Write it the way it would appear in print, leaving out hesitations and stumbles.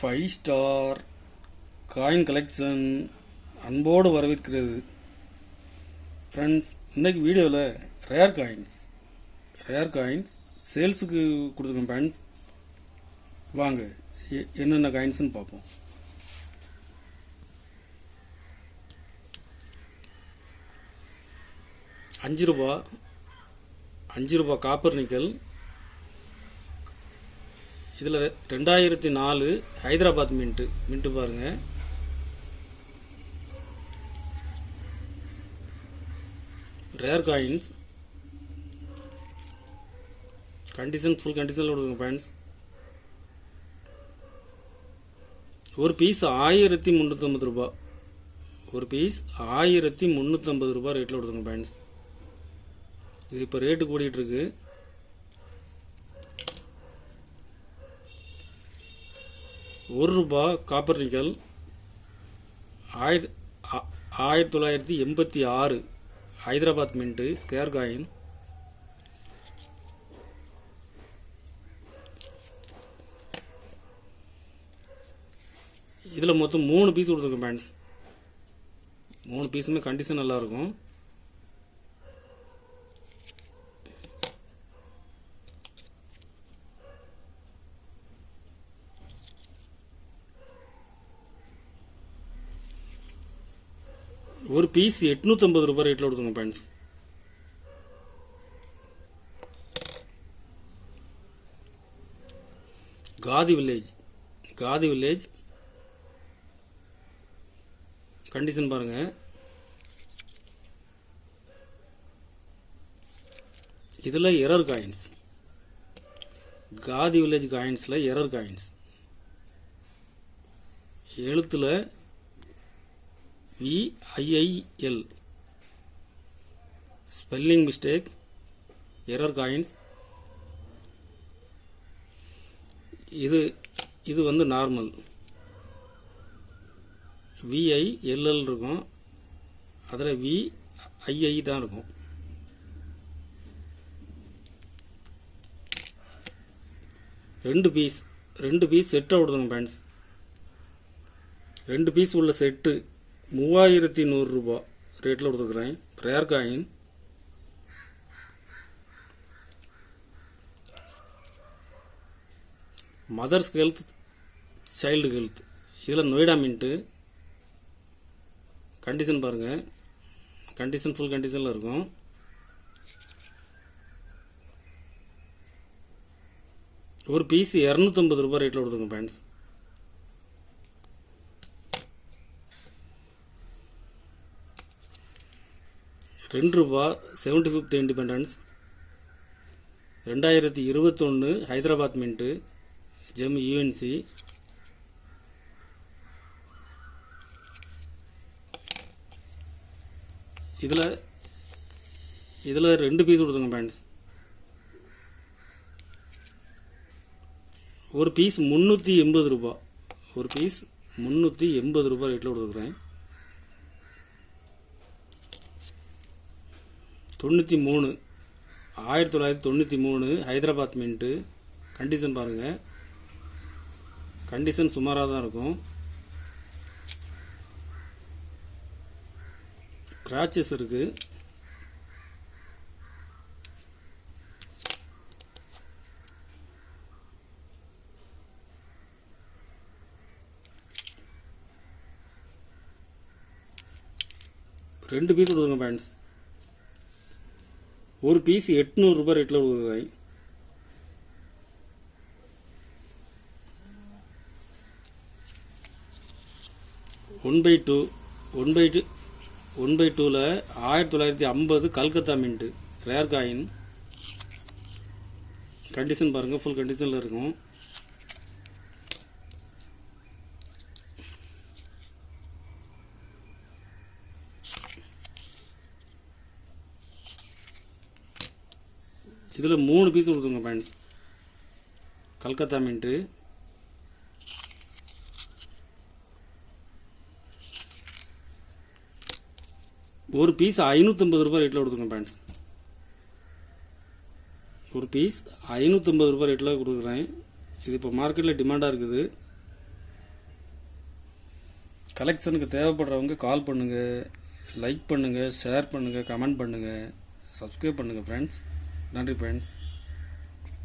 Five star coin collection அன்போடு வரவேற்கிறது. Friends, இன்றைக்கி வீடியோவில் ரேர் காயின்ஸ் சேல்ஸுக்கு கொடுத்துருக்கோம். ஃப்ரெண்ட்ஸ், வாங்க என்னென்ன காயின்ஸ்னு பார்ப்போம். அஞ்சு ரூபா காப்பர் நிக்கல். இதில் 2004 ஹைதராபாத் மின்ட்டு பாருங்க. ரேர் காயின்ஸ் ஃபுல் கண்டிஷனில் கொடுங்க ஃப்ரெண்ட்ஸ். ஒரு பீஸ் 1350 ரூபா. ஒரு பீஸ் 1350 ரூபா ரேட்டில் கொடுத்துருங்க ஃப்ரெண்ட்ஸ். இது இப்போ ரேட்டு கூடிட்டு இருக்கு. ₹1 copper nickel 1986 Hyderabad mint scarce coin. இதில் மொத்தம் 3 பீஸ் கொடுத்துருக்கோம் ஃப்ரெண்ட்ஸ். 3 பீஸுமே கண்டிஷன் நல்லாயிருக்கும். ஒரு பீஸ் 850 ரூபாய் ரேட்டில் கொடுத்துங்க ஃப்ரெண்ட்ஸ். காதி வில்லேஜ் கண்டிஷன் பாருங்க. இதில் எரர் காயின்ஸ். காதி வில்லேஜ் காயின்ஸில் எரர் காயின்ஸ். எழுத்தில் VIIL spelling mistake, error coins. இது வந்து நார்மல் VILL இருக்கும். அதில் VII தான் இருக்கும். ரெண்டு பீஸ் செட்டை கொடுத்துங்க ஃப்ரெண்ட்ஸ். 2 பீஸ் உள்ள செட்டு 3100 ரூபா ரேட்டில் கொடுத்துருக்குறேன். Rare coin. Mother's health, child health. இதில் நொய்டா மின்ட்டு. கண்டிஷன் பாருங்கள். கண்டிஷன் ஃபுல் கண்டிஷனில் இருக்கும். ஒரு பீஸ் 250 ரூபா ரேட்டில் கொடுத்துருங்க friends. ₹2 75th independence 2021 Hyderabad mint gem UNC. இதில் 2 பீஸ் கொடுத்துங்க ஃப்ரெண்ட்ஸ். ஒரு பீஸ் 380 ரூபா. ஒரு பீஸ் 380 ரூபா ரேட்டில் கொடுத்துருக்குறேன். 1993 ஹைதராபாத் மின்ட்டு. கண்டிஷன் பாருங்கள். கண்டிஷன் சுமாராக தான் இருக்கும். கிராச்சஸ் இருக்குது. ரெண்டு பீஸ் கொடுங்க ஃப்ரெண்ட்ஸ். ஒரு பீஸ் 800 ரூபாய் ரேட்டில் கொடுக்குறேன். ஒன் பை டூவில் 1950 Calcutta mint rare coin. Condition பாருங்கள். ஃபுல் கண்டிஷனில் இருக்கும். இதில் 3 பீஸ் கொடுத்துங்க ஃப்ரெண்ட்ஸ். கல்கத்தா மின்ட்டு. ஒரு பீஸ் 550 ரூபாய் ரேட்டில் கொடுத்துங்க ஃப்ரெண்ட்ஸ். ஒரு பீஸ் 550 ரூபாய் ரேட்டில் கொடுக்குறேன். இது இப்போ மார்க்கெட்டில் டிமாண்டாக இருக்குது. கலெக்ஷனுக்கு தேவைப்படுறவங்க கால் பண்ணுங்கள், லைக் பண்ணுங்கள், ஷேர் பண்ணுங்கள், கமெண்ட் பண்ணுங்கள், சப்ஸ்கிரைப் பண்ணுங்கள் ஃப்ரெண்ட்ஸ். நன்றி ஃப்ரெண்ட்ஸ்.